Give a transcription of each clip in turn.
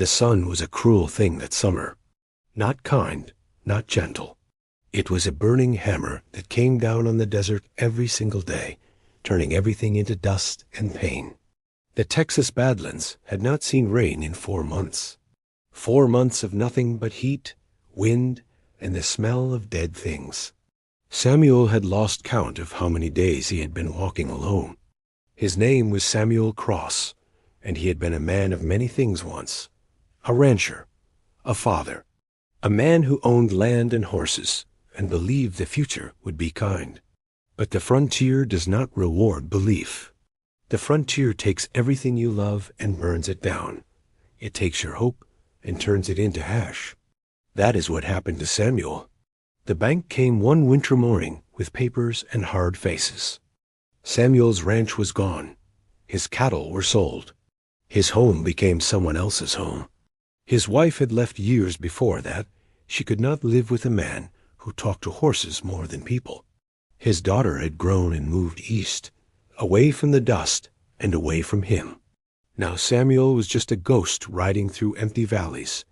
The sun was a cruel thing that summer. Not kind, not gentle. It was a burning hammer that came down on the desert every single day, turning everything into dust and pain. The Texas badlands had not seen rain in 4 months. 4 months of nothing but heat, wind, and the smell of dead things. Samuel had lost count of how many days he had been walking alone. His name was Samuel Cross, and he had been a man of many things once. A rancher, a father, a man who owned land and horses, and believed the future would be kind. But the frontier does not reward belief. The frontier takes everything you love and burns it down. It takes your hope and turns it into hash. That is what happened to Samuel. The bank came one winter morning with papers and hard faces. Samuel's ranch was gone. His cattle were sold. His home became someone else's home. His wife had left years before that. She could not live with a man who talked to horses more than people. His daughter had grown and moved east, away from the dust and away from him. Now Samuel was just a ghost riding through empty valleys,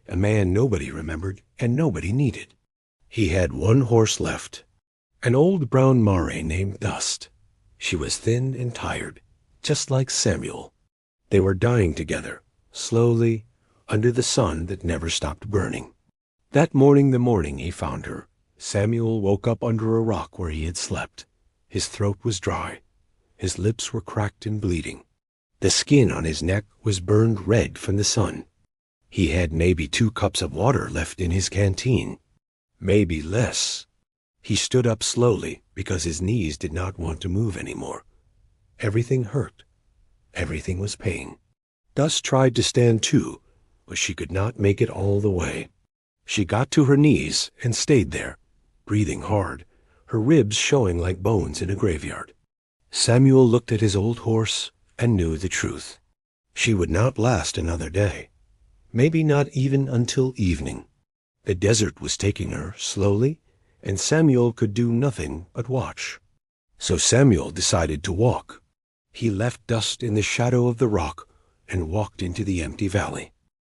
a man nobody remembered and nobody needed. He had one horse left, an old brown mare named Dust. She was thin and tired, just like Samuel. They were dying together, slowly, under the sun that never stopped burning. That morning, the morning he found her, Samuel woke up under a rock where he had slept. His throat was dry. His lips were cracked and bleeding. The skin on his neck was burned red from the sun. He had maybe 2 cups of water left in his canteen. Maybe less. He stood up slowly because his knees did not want to move anymore. Everything hurt. Everything was pain. Dust tried to stand too, but she could not make it all the way. She got to her knees and stayed there, breathing hard, her ribs showing like bones in a graveyard. Samuel looked at his old horse and knew the truth. She would not last another day, maybe not even until evening. The desert was taking her slowly, and Samuel could do nothing but watch. So Samuel decided to walk. He left Dust in the shadow of the rock and walked into the empty valley.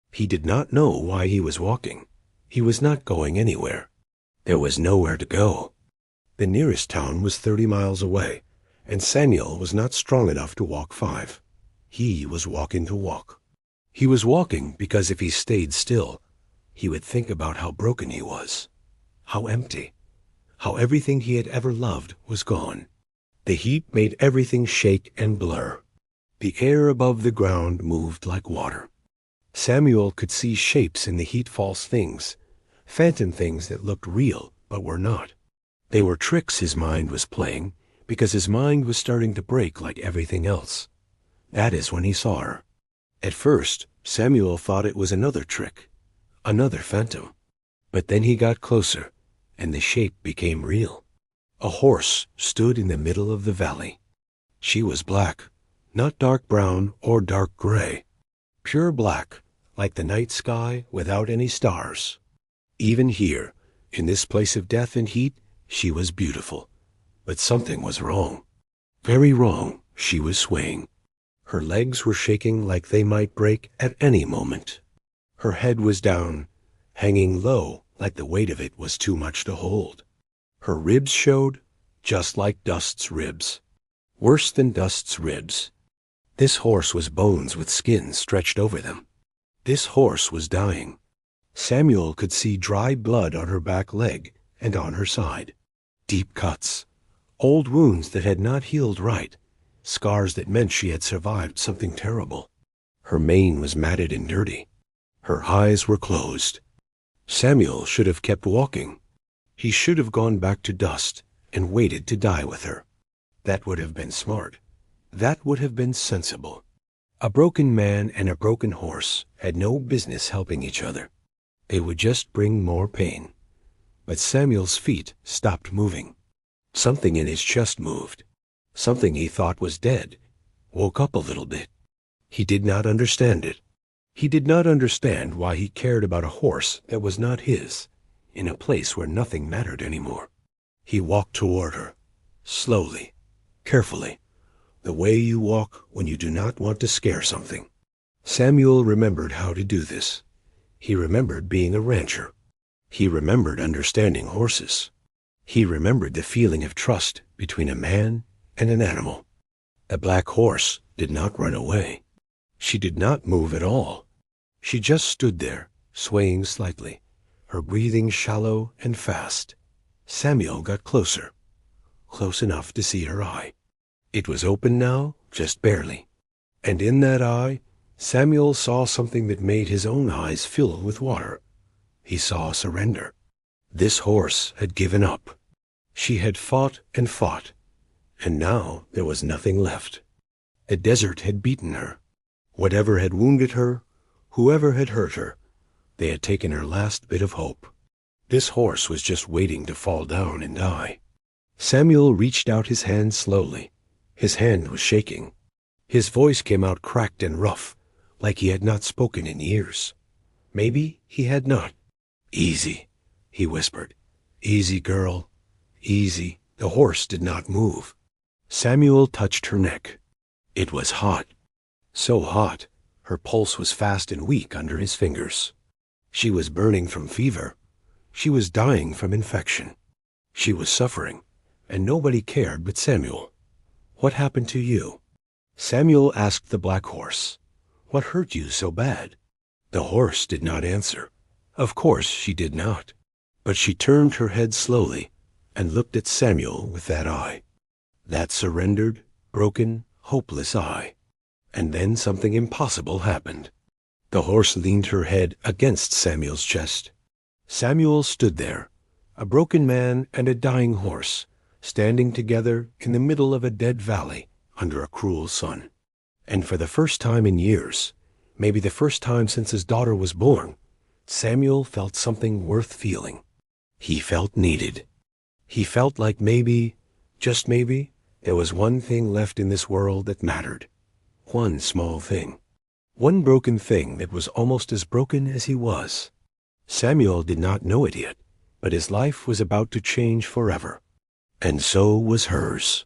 He did not know why he was walking. He was not going anywhere. There was nowhere to go. The nearest town was 30 miles away, and Samuel was not strong enough to walk 5. He was walking to walk. He was walking because if he stayed still, he would think about how broken he was, how empty, how everything he had ever loved was gone. The heat made everything shake and blur. The air above the ground moved like water. Samuel could see shapes in the heat, false things, phantom things that looked real but were not. They were tricks his mind was playing because his mind was starting to break like everything else. That is when he saw her. At first, Samuel thought it was another trick, another phantom. But then he got closer, and the shape became real. A horse stood in the middle of the valley. She was black, not dark brown or dark gray. Pure black, like the night sky without any stars. Even here, in this place of death and heat, she was beautiful. But something was wrong. Very wrong. She was swaying. Her legs were shaking like they might break at any moment. Her head was down, hanging low like the weight of it was too much to hold. Her ribs showed, just like Dust's ribs. Worse than Dust's ribs. This horse was bones with skin stretched over them. This horse was dying. Samuel could see dry blood on her back leg and on her side. Deep cuts. Old wounds that had not healed right. Scars that meant she had survived something terrible. Her mane was matted and dirty. Her eyes were closed. Samuel should have kept walking. He should have gone back to Dust and waited to die with her. That would have been smart. That would have been sensible. A broken man and a broken horse had no business helping each other. They would just bring more pain. But Samuel's feet stopped moving. Something in his chest moved. Something he thought was dead woke up a little bit. He did not understand it. He did not understand why he cared about a horse that was not his, in a place where nothing mattered anymore. He walked toward her, slowly, carefully, the way you walk when you do not want to scare something. Samuel remembered how to do this. He remembered being a rancher. He remembered understanding horses. He remembered the feeling of trust between a man and an animal. A black horse did not run away. She did not move at all. She just stood there, swaying slightly, her breathing shallow and fast. Samuel got closer, close enough to see her eye. It was open now, just barely. And in that eye, Samuel saw something that made his own eyes fill with water. He saw surrender. This horse had given up. She had fought, and now there was nothing left. The desert had beaten her. Whatever had wounded her, whoever had hurt her, they had taken her last bit of hope. This horse was just waiting to fall down and die. Samuel reached out his hand slowly. His hand was shaking. His voice came out cracked and rough, like he had not spoken in years. Maybe he had not. "Easy," he whispered. "Easy, girl. Easy." The horse did not move. Samuel touched her neck. It was hot. So hot, her pulse was fast and weak under his fingers. She was burning from fever. She was dying from infection. She was suffering, and nobody cared but Samuel. "What happened to you?" Samuel asked the black horse. "What hurt you so bad?" The horse did not answer. Of course she did not. But she turned her head slowly and looked at Samuel with that eye. That surrendered, broken, hopeless eye. And then something impossible happened. The horse leaned her head against Samuel's chest. Samuel stood there, a broken man and a dying horse, standing together in the middle of a dead valley under a cruel sun. And for the first time in years, maybe the first time since his daughter was born, Samuel felt something worth feeling. He felt needed. He felt like maybe, just maybe, there was one thing left in this world that mattered. One small thing. One broken thing that was almost as broken as he was. Samuel did not know it yet, but his life was about to change forever. And so was hers.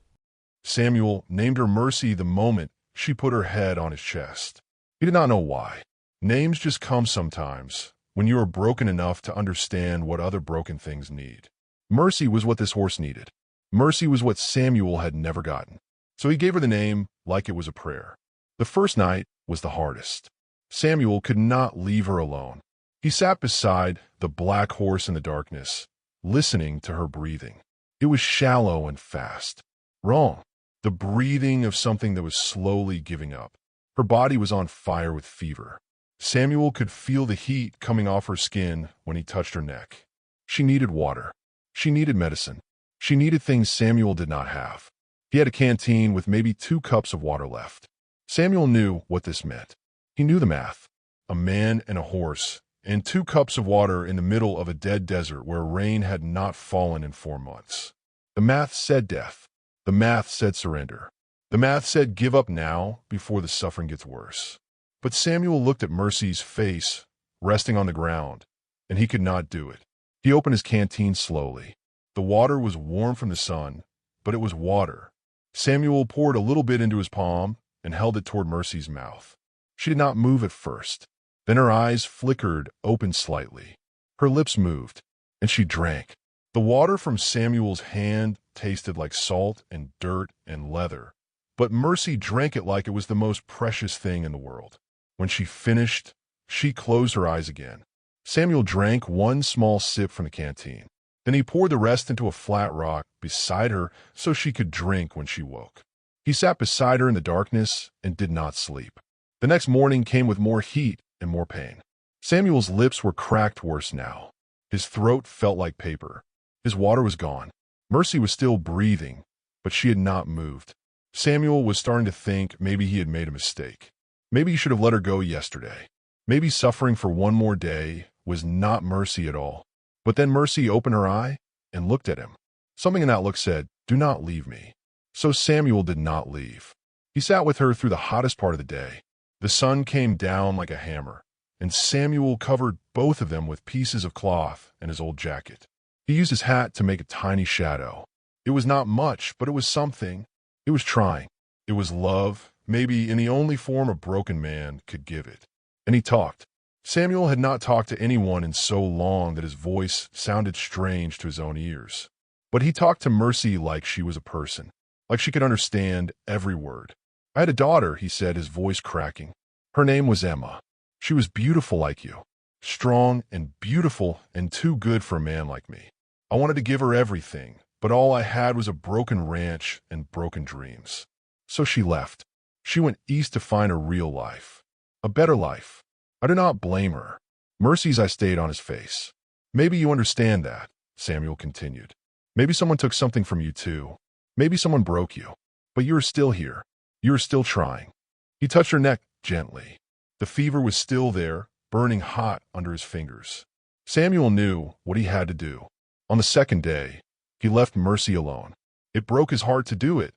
Samuel named her Mercy the moment she put her head on his chest. He did not know why. Names just come sometimes, when you are broken enough to understand what other broken things need. Mercy was what this horse needed. Mercy was what Samuel had never gotten. So he gave her the name like it was a prayer. The first night was the hardest. Samuel could not leave her alone. He sat beside the black horse in the darkness, listening to her breathing. It was shallow and fast. Wrong. The breathing of something that was slowly giving up. Her body was on fire with fever. Samuel could feel the heat coming off her skin when he touched her neck. She needed water. She needed medicine. She needed things Samuel did not have. He had a canteen with maybe 2 cups of water left. Samuel knew what this meant. He knew the math. A man and a horse, and 2 cups of water in the middle of a dead desert where rain had not fallen in 4 months. The math said death. The math said surrender. The math said give up now before the suffering gets worse. But Samuel looked at Mercy's face resting on the ground, and he could not do it. He opened his canteen slowly. The water was warm from the sun, but it was water. Samuel poured a little bit into his palm and held it toward Mercy's mouth. She did not move at first. Then her eyes flickered open slightly. Her lips moved, and she drank. The water from Samuel's hand tasted like salt and dirt and leather, but Mercy drank it like it was the most precious thing in the world. When she finished, she closed her eyes again. Samuel drank 1 small sip from the canteen. Then he poured the rest into a flat rock beside her so she could drink when she woke. He sat beside her in the darkness and did not sleep. The next morning came with more heat and more pain. Samuel's lips were cracked worse now. His throat felt like paper. His water was gone. Mercy was still breathing, but she had not moved. Samuel was starting to think maybe he had made a mistake. Maybe he should have let her go yesterday. Maybe suffering for 1 more day was not mercy at all. But then Mercy opened her eye and looked at him. Something in that look said, "Do not leave me." So Samuel did not leave. He sat with her through the hottest part of the day. The sun came down like a hammer, and Samuel covered both of them with pieces of cloth and his old jacket. He used his hat to make a tiny shadow. It was not much, but it was something. It was trying. It was love, maybe in the only form a broken man could give it. And he talked. Samuel had not talked to anyone in so long that his voice sounded strange to his own ears. But he talked to Mercy like she was a person, like she could understand every word. I had a daughter, he said, his voice cracking. Her name was Emma. She was beautiful like you, strong and beautiful and too good for a man like me. I wanted to give her everything, but all I had was a broken ranch and broken dreams. So she left. She went east to find a real life, a better life. I do not blame her. Mercy's eye stayed on his face. Maybe you understand that, Samuel continued. Maybe someone took something from you too. Maybe someone broke you. But you are still here. You are still trying. He touched her neck gently. The fever was still there, burning hot under his fingers. Samuel knew what he had to do. On the second day, he left Mercy alone. It broke his heart to do it,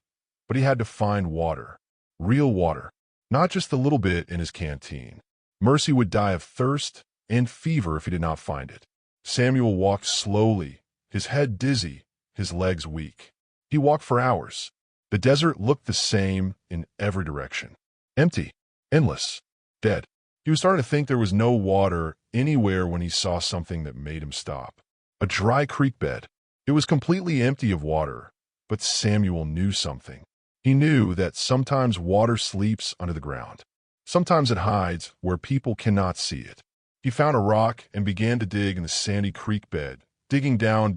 but he had to find water. Real water, not just the little bit in his canteen. Mercy would die of thirst and fever if he did not find it. Samuel walked slowly, his head dizzy, his legs weak. He walked for hours. The desert looked the same in every direction. Empty, endless, dead. He was starting to think there was no water anywhere when he saw something that made him stop. A dry creek bed. It was completely empty of water, but Samuel knew something. He knew that sometimes water sleeps under the ground. Sometimes it hides where people cannot see it. He found a rock and began to dig in the sandy creek bed, digging down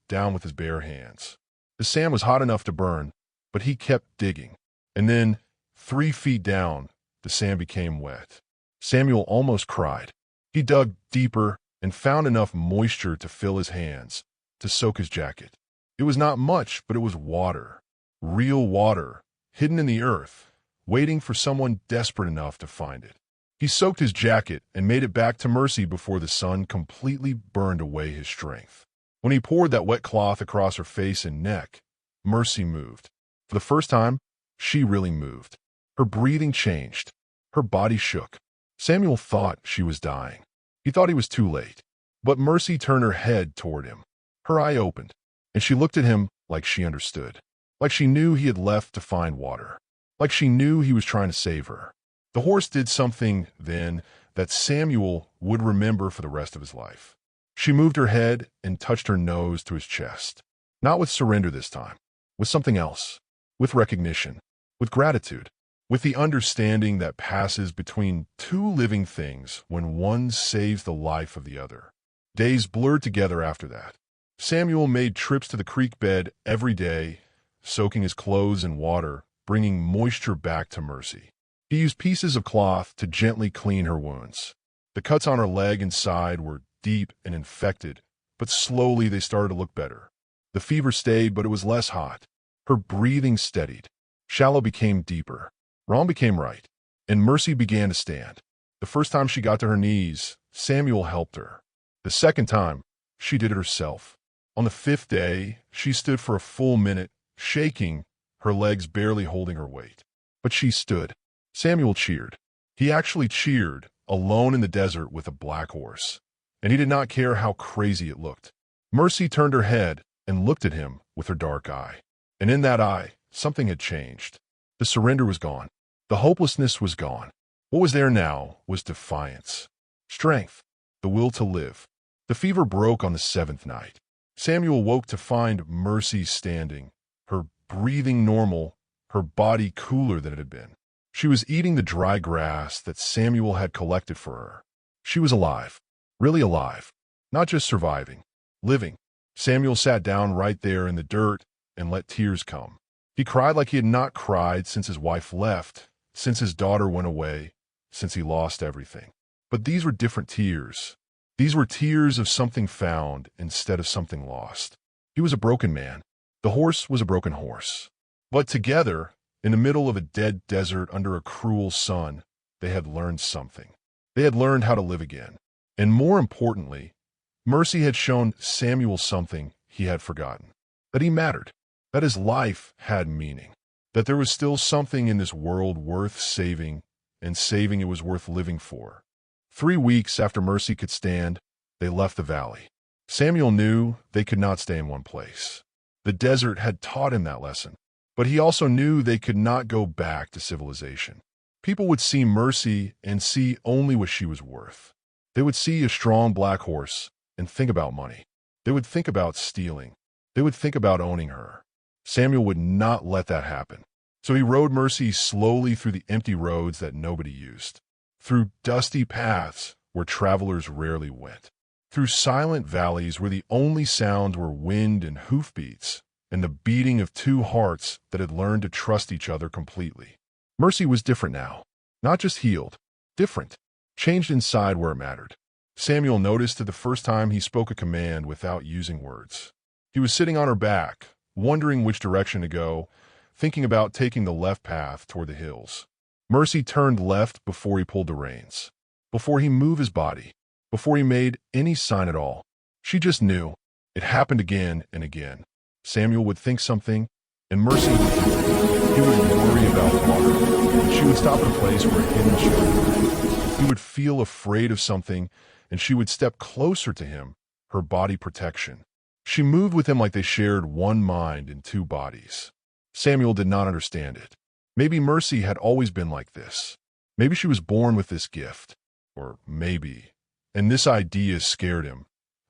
with his bare hands. The sand was hot enough to burn, but he kept digging. And then, 3 feet down, the sand became wet. Samuel almost cried. He dug deeper and found enough moisture to fill his hands, to soak his jacket. It was not much, but it was water. Real water, hidden in the earth, waiting for someone desperate enough to find it. He soaked his jacket and made it back to Mercy before the sun completely burned away his strength. When he poured that wet cloth across her face and neck, Mercy moved. For the first time, she really moved. Her breathing changed. Her body shook. Samuel thought she was dying. He thought he was too late. But Mercy turned her head toward him. Her eye opened, and she looked at him like she understood. Like she knew he had left to find water. Like she knew he was trying to save her. The horse did something then that Samuel would remember for the rest of his life. She moved her head and touched her nose to his chest. Not with surrender this time. With something else. With recognition. With gratitude. With the understanding that passes between two living things when one saves the life of the other. Days blurred together after that. Samuel made trips to the creek bed every day, soaking his clothes in water, bringing moisture back to Mercy. He used pieces of cloth to gently clean her wounds. The cuts on her leg and side were deep and infected, but slowly they started to look better. The fever stayed, but it was less hot. Her breathing steadied. Shallow became deeper. Wrong became right. And Mercy began to stand. The first time she got to her knees, Samuel helped her. The second time, she did it herself. On the 5th day, she stood for a full minute, shaking, her legs barely holding her weight. But she stood. Samuel cheered. He actually cheered, alone in the desert with a black horse. And he did not care how crazy it looked. Mercy turned her head and looked at him with her dark eye. And in that eye, something had changed. The surrender was gone. The hopelessness was gone. What was there now was defiance. Strength. The will to live. The fever broke on the 7th night. Samuel woke to find Mercy standing, her breathing normal, her body cooler than it had been. She was eating the dry grass that Samuel had collected for her. She was alive. Really alive. Not just surviving. Living. Samuel sat down right there in the dirt and let tears come. He cried like he had not cried since his wife left, since his daughter went away, since he lost everything. But these were different tears. These were tears of something found instead of something lost. He was a broken man. The horse was a broken horse. But together, in the middle of a dead desert under a cruel sun, they had learned something. They had learned how to live again. And more importantly, Mercy had shown Samuel something he had forgotten. That he mattered. That his life had meaning. That there was still something in this world worth saving, and saving it was worth living for. 3 weeks after Mercy could stand, they left the valley. Samuel knew they could not stay in one place. The desert had taught him that lesson. But he also knew they could not go back to civilization. People would see Mercy and see only what she was worth. They would see a strong black horse and think about money. They would think about stealing. They would think about owning her. Samuel would not let that happen. So he rode Mercy slowly through the empty roads that nobody used, through dusty paths where travelers rarely went, through silent valleys where the only sounds were wind and hoofbeats and the beating of two hearts that had learned to trust each other completely. Mercy was different now. Not just healed, different, changed inside where it mattered. Samuel noticed that the first time he spoke a command without using words. He was sitting on her back, wondering which direction to go, thinking about taking the left path toward the hills. Mercy turned left before he pulled the reins, before he moved his body, before he made any sign at all. She just knew. It happened again and again. Samuel would think something, and Mercy would do it. He would worry about water, and she would stop at a place where a hidden stream. He would feel afraid of something, and she would step closer to him, her body protection. She moved with him like they shared one mind and two bodies. Samuel did not understand it. Maybe Mercy had always been like this. Maybe she was born with this gift. Or maybe, and this idea scared him,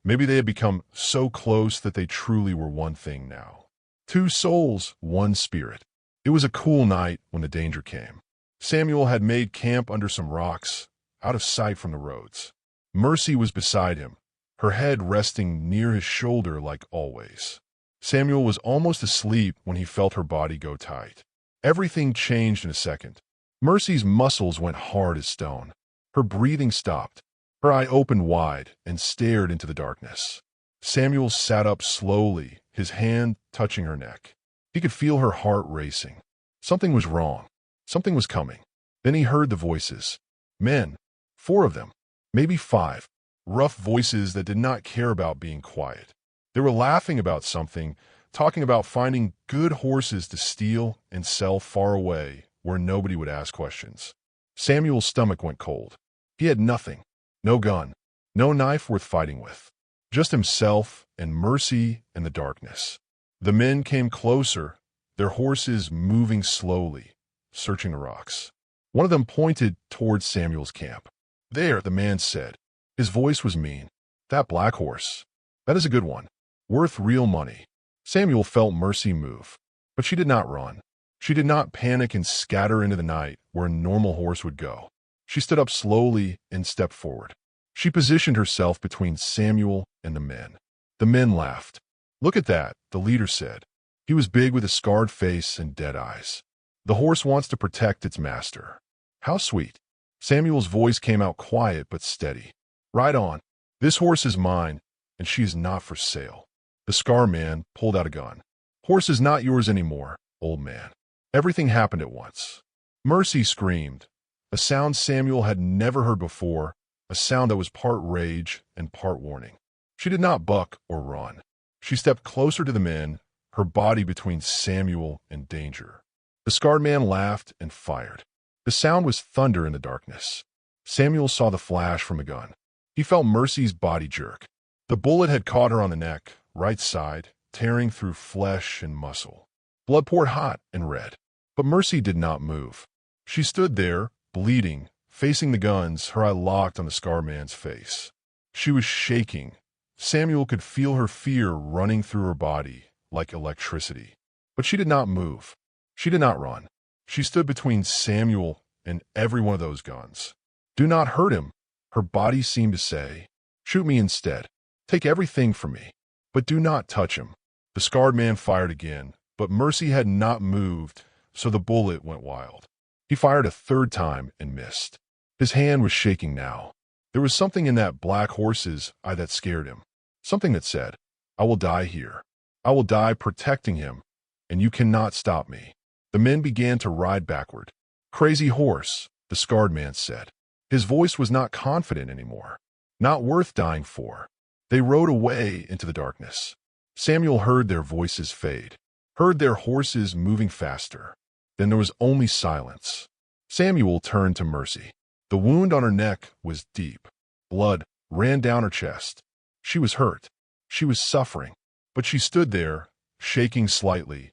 maybe they had become so close that they truly were one thing now. Two souls, one spirit. It was a cool night when the danger came. Samuel had made camp under some rocks, out of sight from the roads. Mercy was beside him, her head resting near his shoulder like always. Samuel was almost asleep when he felt her body go tight. Everything changed in a second. Mercy's muscles went hard as stone. Her breathing stopped. Her eye opened wide and stared into the darkness. Samuel sat up slowly, his hand touching her neck. He could feel her heart racing. Something was wrong. Something was coming. Then he heard the voices. Men. 4 of them. Maybe 5. Rough voices that did not care about being quiet. They were laughing about something, talking about finding good horses to steal and sell far away where nobody would ask questions. Samuel's stomach went cold. He had nothing. No gun. No knife worth fighting with. Just himself and Mercy and the darkness. The men came closer, their horses moving slowly, searching the rocks. One of them pointed towards Samuel's camp. There, the man said. His voice was mean. That black horse. That is a good one. Worth real money. Samuel felt Mercy move, but she did not run. She did not panic and scatter into the night where a normal horse would go. She stood up slowly and stepped forward. She positioned herself between Samuel and the men. The men laughed. Look at that, the leader said. He was big with a scarred face and dead eyes. The horse wants to protect its master. How sweet. Samuel's voice came out quiet but steady. Ride on. This horse is mine, and she is not for sale. The scar man pulled out a gun. Horse is not yours anymore, old man. Everything happened at once. Mercy screamed, a sound Samuel had never heard before, a sound that was part rage and part warning. She did not buck or run. She stepped closer to the men, her body between Samuel and danger. The scarred man laughed and fired. The sound was thunder in the darkness. Samuel saw the flash from a gun. He felt Mercy's body jerk. The bullet had caught her on the neck, right side, tearing through flesh and muscle. Blood poured hot and red. But Mercy did not move. She stood there, bleeding, facing the guns, her eye locked on the scar man's face. She was shaking. Samuel could feel her fear running through her body like electricity. But she did not move. She did not run. She stood between Samuel and every one of those guns. Do not hurt him, her body seemed to say. Shoot me instead. Take everything from me. But do not touch him. The scarred man fired again, but Mercy had not moved, so the bullet went wild. He fired a 3rd time and missed. His hand was shaking now. There was something in that black horse's eye that scared him. Something that said, I will die here. I will die protecting him, and you cannot stop me. The men began to ride backward. Crazy horse, the scarred man said. His voice was not confident anymore. Not worth dying for. They rode away into the darkness. Samuel heard their voices fade, heard their horses moving faster. Then there was only silence. Samuel turned to Mercy. The wound on her neck was deep. Blood ran down her chest. She was hurt. She was suffering. But she stood there, shaking slightly,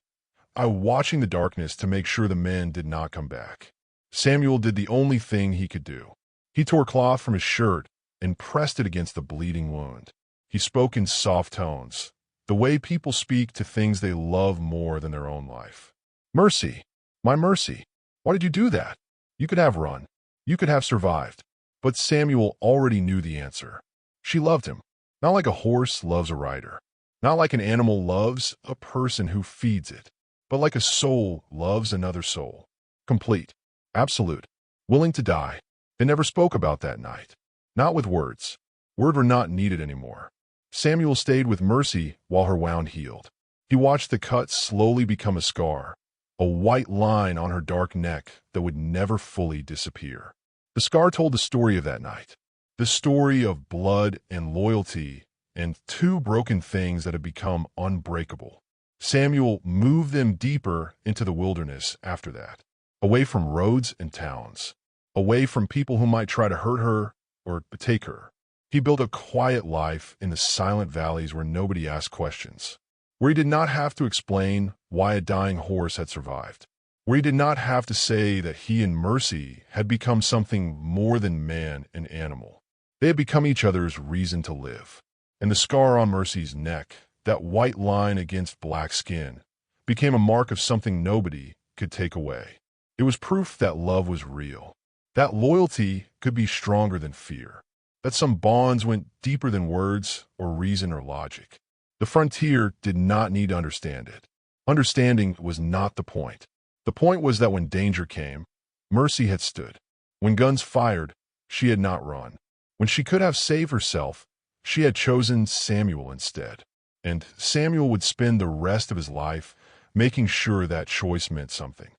I watching the darkness to make sure the men did not come back. Samuel did the only thing he could do. He tore cloth from his shirt and pressed it against the bleeding wound. He spoke in soft tones, the way people speak to things they love more than their own life. Mercy, my mercy, why did you do that? You could have run. You could have survived. But Samuel already knew the answer. She loved him, not like a horse loves a rider, not like an animal loves a person who feeds it, but like a soul loves another soul. Complete, absolute, willing to die. They never spoke about that night. Not with words. Words were not needed anymore. Samuel stayed with Mercy while her wound healed. He watched the cut slowly become a scar, a white line on her dark neck that would never fully disappear. The scar told the story of that night, the story of blood and loyalty and two broken things that had become unbreakable. Samuel moved them deeper into the wilderness after that, away from roads and towns, away from people who might try to hurt her or take her. He built a quiet life in the silent valleys where nobody asked questions, where he did not have to explain why a dying horse had survived, where he did not have to say that he and Mercy had become something more than man and animal. They had become each other's reason to live. And the scar on Mercy's neck, that white line against black skin, became a mark of something nobody could take away. It was proof that love was real, that loyalty could be stronger than fear, that some bonds went deeper than words or reason or logic. The frontier did not need to understand it. Understanding was not the point. The point was that when danger came, Mercy had stood. When guns fired, she had not run. When she could have saved herself, she had chosen Samuel instead. And Samuel would spend the rest of his life making sure that choice meant something.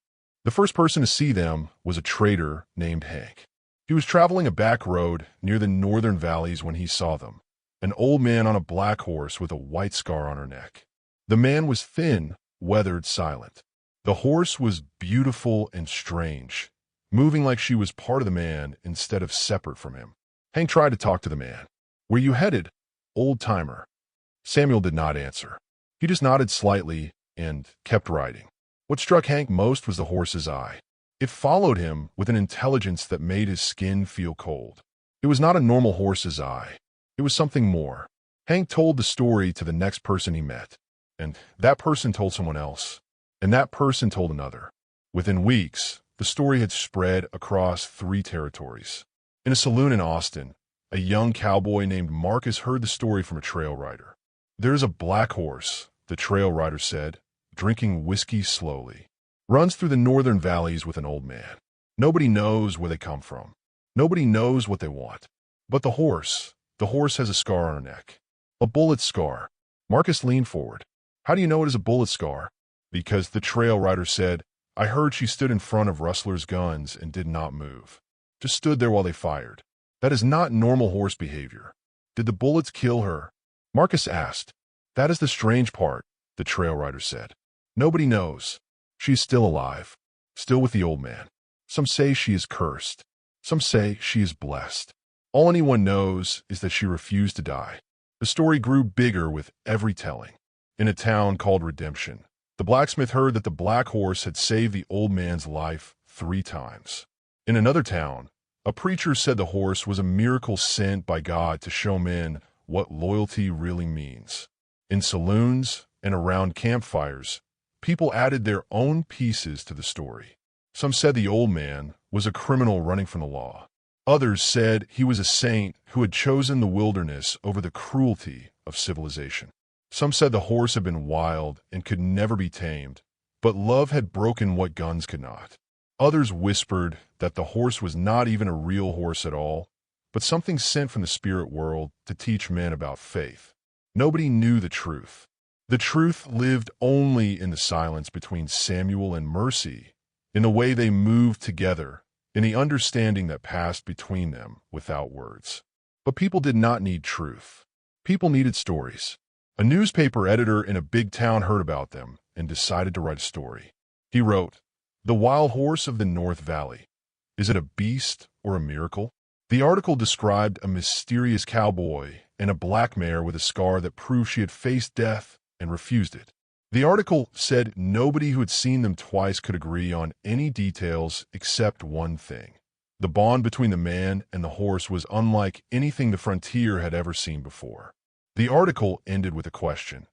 The first person to see them was a trader named Hank. He was traveling a back road near the northern valleys when he saw them, an old man on a black horse with a white scar on her neck. The man was thin, weathered, silent. The horse was beautiful and strange, moving like she was part of the man instead of separate from him. Hank tried to talk to the man. "Where you headed, old-timer?" Samuel did not answer. He just nodded slightly and kept riding. What struck Hank most was the horse's eye. It followed him with an intelligence that made his skin feel cold. It was not a normal horse's eye. It was something more. Hank told the story to the next person he met, and that person told someone else, and that person told another. Within weeks, the story had spread across 3 territories. In a saloon in Austin, a young cowboy named Marcus heard the story from a trail rider. "There is a black horse," the trail rider said, drinking whiskey slowly. "Runs through the northern valleys with an old man. Nobody knows where they come from. Nobody knows what they want. But the horse has a scar on her neck. A bullet scar." Marcus leaned forward. "How do you know it is a bullet scar?" "Because," the trail rider said, "I heard she stood in front of rustlers' guns and did not move. Just stood there while they fired. That is not normal horse behavior." "Did the bullets kill her?" Marcus asked. "That is the strange part," the trail rider said. "Nobody knows. She is still alive, still with the old man. Some say she is cursed. Some say she is blessed. All anyone knows is that she refused to die." The story grew bigger with every telling. In a town called Redemption, the blacksmith heard that the black horse had saved the old man's life 3 times. In another town, a preacher said the horse was a miracle sent by God to show men what loyalty really means. In saloons and around campfires, people added their own pieces to the story. Some said the old man was a criminal running from the law. Others said he was a saint who had chosen the wilderness over the cruelty of civilization. Some said the horse had been wild and could never be tamed, but love had broken what guns could not. Others whispered that the horse was not even a real horse at all, but something sent from the spirit world to teach men about faith. Nobody knew the truth. The truth lived only in the silence between Samuel and Mercy, in the way they moved together, in the understanding that passed between them without words. But people did not need truth. People needed stories. A newspaper editor in a big town heard about them and decided to write a story. He wrote, "The Wild Horse of the North Valley. Is it a beast or a miracle?" The article described a mysterious cowboy and a black mare with a scar that proved she had faced death and refused it. The article said nobody who had seen them twice could agree on any details except one thing. The bond between the man and the horse was unlike anything the frontier had ever seen before. The article ended with a question.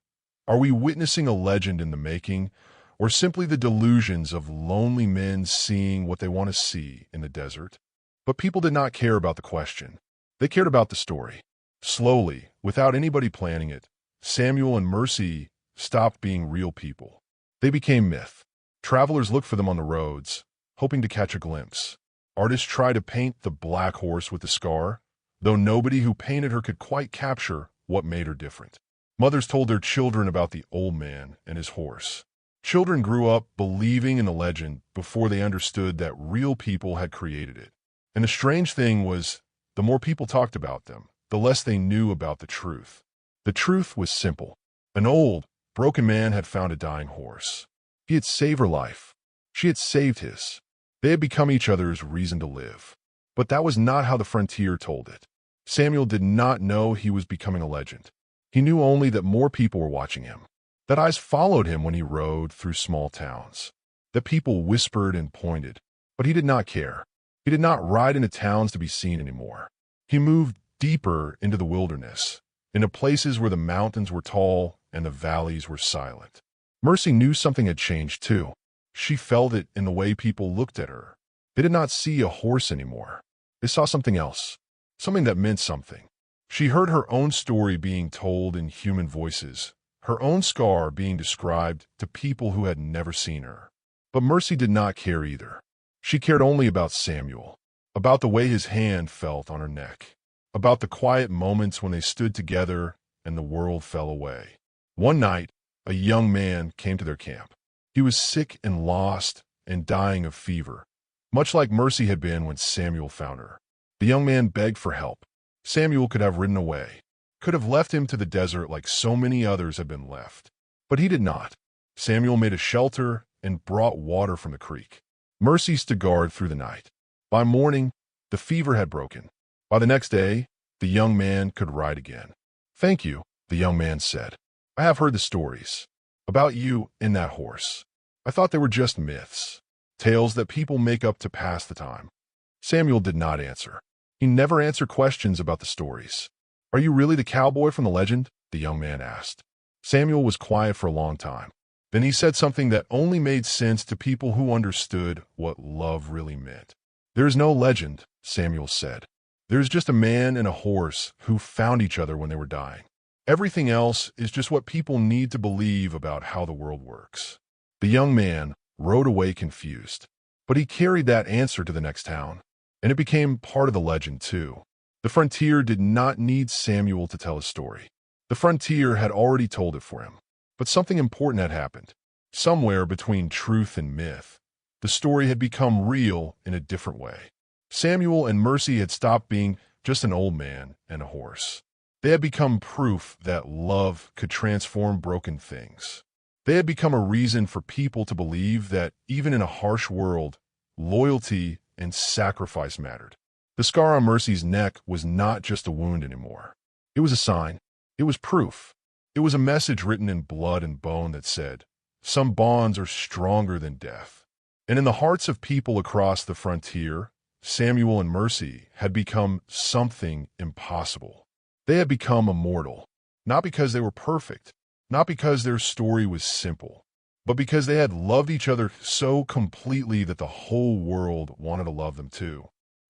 Are we witnessing a legend in the making, or simply the delusions of lonely men seeing what they want to see in the desert? But people did not care about the question. They cared about the story. Slowly, without anybody planning it, Samuel and Mercy stopped being real people. They became myth. Travelers looked for them on the roads, hoping to catch a glimpse. Artists tried to paint the black horse with the scar, though nobody who painted her could quite capture what made her different. Mothers told their children about the old man and his horse. Children grew up believing in the legend before they understood that real people had created it. And the strange thing was, the more people talked about them, the less they knew about the truth. The truth was simple. An old, broken man had found a dying horse. He had saved her life. She had saved his. They had become each other's reason to live. But that was not how the frontier told it. Samuel did not know he was becoming a legend. He knew only that more people were watching him, that eyes followed him when he rode through small towns, that people whispered and pointed, but he did not care. He did not ride into towns to be seen anymore. He moved deeper into the wilderness, into places where the mountains were tall and the valleys were silent. Mercy knew something had changed too. She felt it in the way people looked at her. They did not see a horse anymore. They saw something else, something that meant something. She heard her own story being told in human voices, her own scar being described to people who had never seen her. But Mercy did not care either. She cared only about Samuel, about the way his hand felt on her neck, about the quiet moments when they stood together and the world fell away. One night, a young man came to their camp. He was sick and lost and dying of fever, much like Mercy had been when Samuel found her. The young man begged for help. Samuel could have ridden away, could have left him to the desert like so many others had been left. But he did not. Samuel made a shelter and brought water from the creek. Mercy stood guard through the night. By morning, the fever had broken. By the next day, the young man could ride again. "Thank you," the young man said. "I have heard the stories about you and that horse. I thought they were just myths, tales that people make up to pass the time." Samuel did not answer. He never answered questions about the stories. "Are you really the cowboy from the legend?" the young man asked. Samuel was quiet for a long time. Then he said something that only made sense to people who understood what love really meant. "There is no legend," Samuel said. "There is just a man and a horse who found each other when they were dying. Everything else is just what people need to believe about how the world works." The young man rode away confused, but he carried that answer to the next town, and it became part of the legend too. The frontier did not need Samuel to tell his story. The frontier had already told it for him. But something important had happened. Somewhere between truth and myth, the story had become real in a different way. Samuel and Mercy had stopped being just an old man and a horse. They had become proof that love could transform broken things. They had become a reason for people to believe that even in a harsh world, loyalty and sacrifice mattered. The scar on Mercy's neck was not just a wound anymore. It was a sign. It was proof. It was a message written in blood and bone that said, some bonds are stronger than death. And in the hearts of people across the frontier, Samuel and Mercy had become something impossible. They had become immortal, not because they were perfect, not because their story was simple, but because they had loved each other so completely that the whole world wanted to love them too.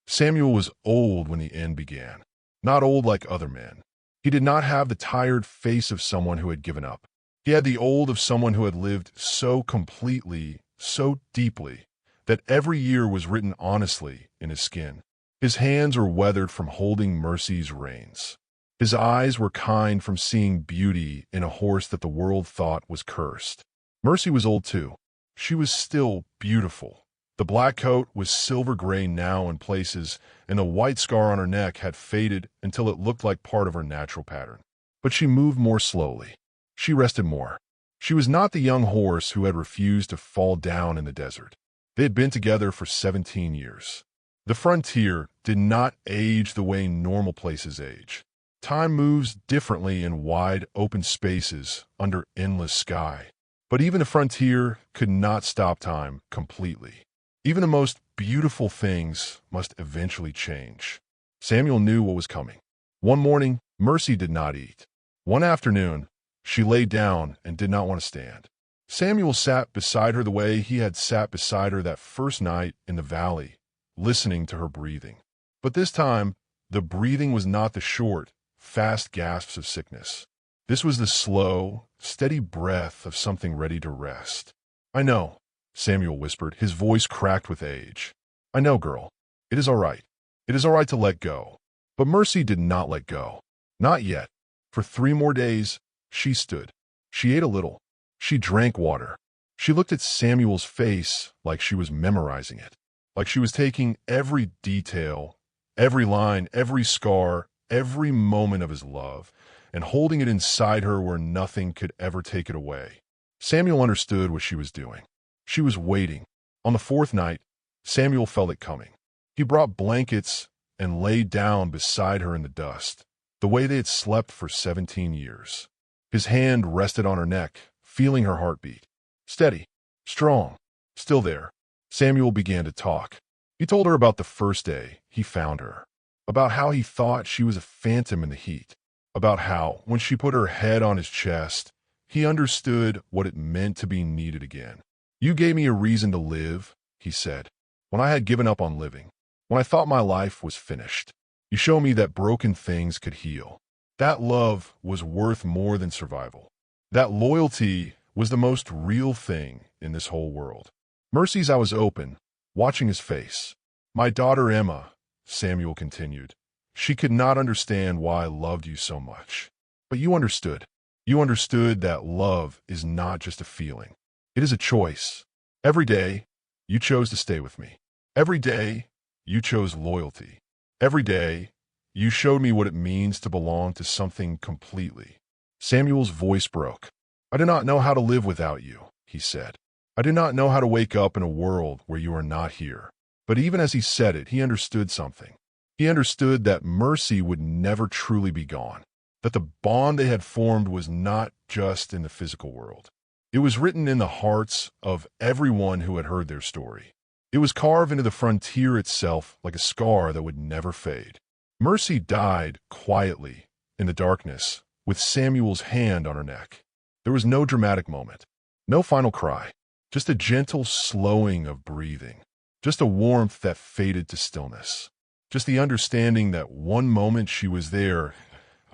Samuel was old when the end began, not old like other men. He did not have the tired face of someone who had given up. He had the old of someone who had lived so completely, so deeply, that every year was written honestly in his skin. His hands were weathered from holding Mercy's reins. His eyes were kind from seeing beauty in a horse that the world thought was cursed. Mercy was old too. She was still beautiful. The black coat was silver gray now in places, and the white scar on her neck had faded until it looked like part of her natural pattern. But she moved more slowly. She rested more. She was not the young horse who had refused to fall down in the desert. They had been together for 17 years. The frontier did not age the way normal places age. Time moves differently in wide, open spaces under endless sky. But even the frontier could not stop time completely. Even the most beautiful things must eventually change. Samuel knew what was coming. One morning, Mercy did not eat. One afternoon, she lay down and did not want to stand. Samuel sat beside her the way he had sat beside her that first night in the valley, listening to her breathing. But this time, the breathing was not the short, fast gasps of sickness. This was the slow, steady breath of something ready to rest. "I know," Samuel whispered, his voice cracked with age. "I know, girl. It is all right. It is all right to let go." But Mercy did not let go. Not yet. For 3 more days, she stood. She ate a little. She drank water. She looked at Samuel's face like she was memorizing it, like she was taking every detail, every line, every scar, every moment of his love, and holding it inside her where nothing could ever take it away. Samuel understood what she was doing. She was waiting. On the 4th night, Samuel felt it coming. He brought blankets and lay down beside her in the dust, the way they had slept for 17 years. His hand rested on her neck, feeling her heartbeat. Steady, strong, still there. Samuel began to talk. He told her about the first day he found her, about how he thought she was a phantom in the heat, about how, when she put her head on his chest, he understood what it meant to be needed again. "You gave me a reason to live," he said, "when I had given up on living, when I thought my life was finished. You showed me that broken things could heal. That love was worth more than survival. That loyalty was the most real thing in this whole world." Mercy's I was open, watching his face. "My daughter Emma," Samuel continued, "she could not understand why I loved you so much. But you understood. You understood that love is not just a feeling. It is a choice. Every day, you chose to stay with me. Every day, you chose loyalty. Every day, you showed me what it means to belong to something completely." Samuel's voice broke. "I do not know how to live without you," he said. "I do not know how to wake up in a world where you are not here." But even as he said it, he understood something. He understood that Mercy would never truly be gone, that the bond they had formed was not just in the physical world. It was written in the hearts of everyone who had heard their story. It was carved into the frontier itself like a scar that would never fade. Mercy died quietly in the darkness with Samuel's hand on her neck. There was no dramatic moment, no final cry, just a gentle slowing of breathing, just a warmth that faded to stillness, just the understanding that one moment she was there,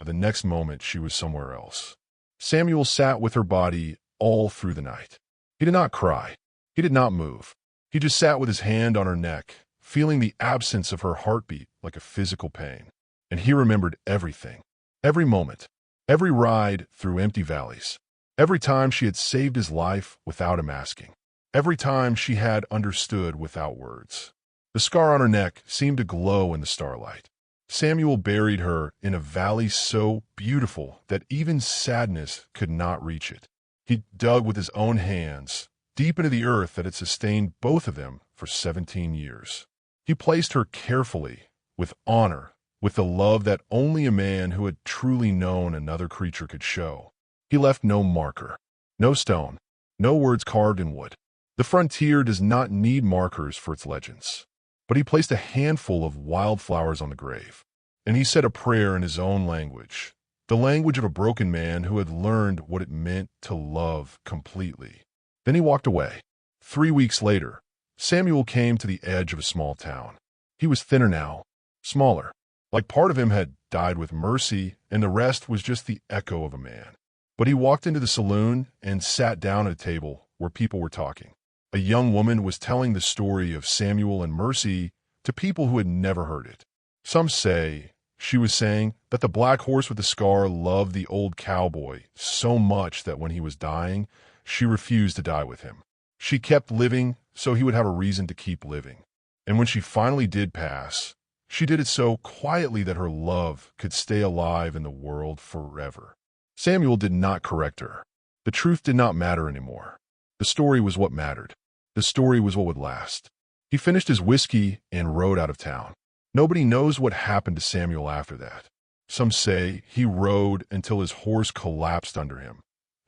the next moment she was somewhere else. Samuel sat with her body all through the night. He did not cry. He did not move. He just sat with his hand on her neck, feeling the absence of her heartbeat like a physical pain. And he remembered everything, every moment, every ride through empty valleys, every time she had saved his life without him asking, every time she had understood without words. The scar on her neck seemed to glow in the starlight. Samuel buried her in a valley so beautiful that even sadness could not reach it. He dug with his own hands, deep into the earth that had sustained both of them for 17 years. He placed her carefully, with honor, with the love that only a man who had truly known another creature could show. He left no marker, no stone, no words carved in wood. The frontier does not need markers for its legends. But he placed a handful of wildflowers on the grave, and he said a prayer in his own language, the language of a broken man who had learned what it meant to love completely. Then he walked away. 3 weeks later, Samuel came to the edge of a small town. He was thinner now, smaller, like part of him had died with Mercy, and the rest was just the echo of a man. But he walked into the saloon and sat down at a table where people were talking. A young woman was telling the story of Samuel and Mercy to people who had never heard it. Some say, she was saying, that the black horse with the scar loved the old cowboy so much that when he was dying, she refused to die with him. She kept living so he would have a reason to keep living. And when she finally did pass, she did it so quietly that her love could stay alive in the world forever. Samuel did not correct her. The truth did not matter anymore. The story was what mattered. The story was what would last. He finished his whiskey and rode out of town. Nobody knows what happened to Samuel after that. Some say he rode until his horse collapsed under him,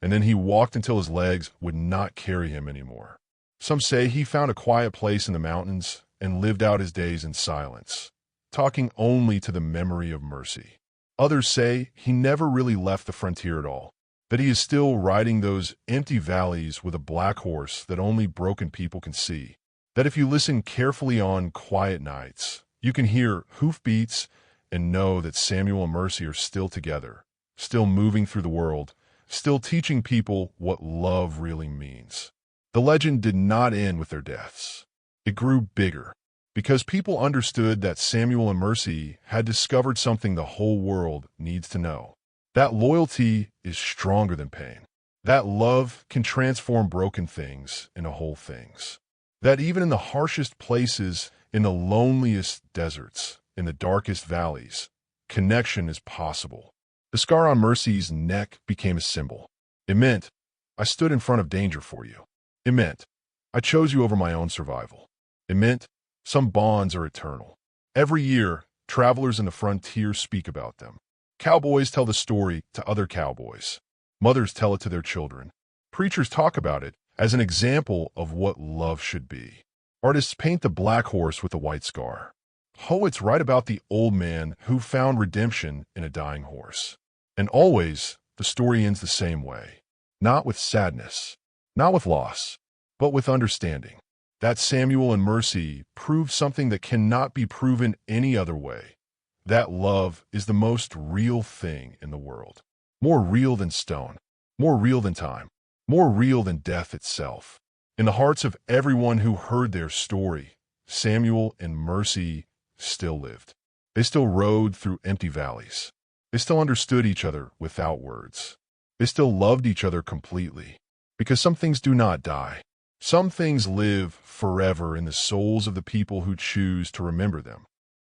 and then he walked until his legs would not carry him anymore. Some say he found a quiet place in the mountains and lived out his days in silence, talking only to the memory of mercy. Others say he never really left the frontier at all, that he is still riding those empty valleys with a black horse that only broken people can see, that if you listen carefully on quiet nights, you can hear hoofbeats and know that Samuel and Mercy are still together, still moving through the world, still teaching people what love really means. The legend did not end with their deaths. It grew bigger, because people understood that Samuel and Mercy had discovered something the whole world needs to know. That loyalty is stronger than pain. That love can transform broken things into whole things. That even in the harshest places, in the loneliest deserts, in the darkest valleys, connection is possible. The scar on Mercy's neck became a symbol. It meant, I stood in front of danger for you. It meant, I chose you over my own survival. It meant, some bonds are eternal. Every year, travelers in the frontier speak about them. Cowboys tell the story to other cowboys. Mothers tell it to their children. Preachers talk about it as an example of what love should be. Artists paint the black horse with the white scar. Poets write about the old man who found redemption in a dying horse. And always, the story ends the same way. Not with sadness, not with loss, but with understanding. That Samuel and Mercy proved something that cannot be proven any other way. That love is the most real thing in the world. More real than stone, more real than time, more real than death itself. In the hearts of everyone who heard their story, Samuel and Mercy still lived. They still rode through empty valleys. They still understood each other without words. They still loved each other completely. Because some things do not die. Some things live forever in the souls of the people who choose to remember them.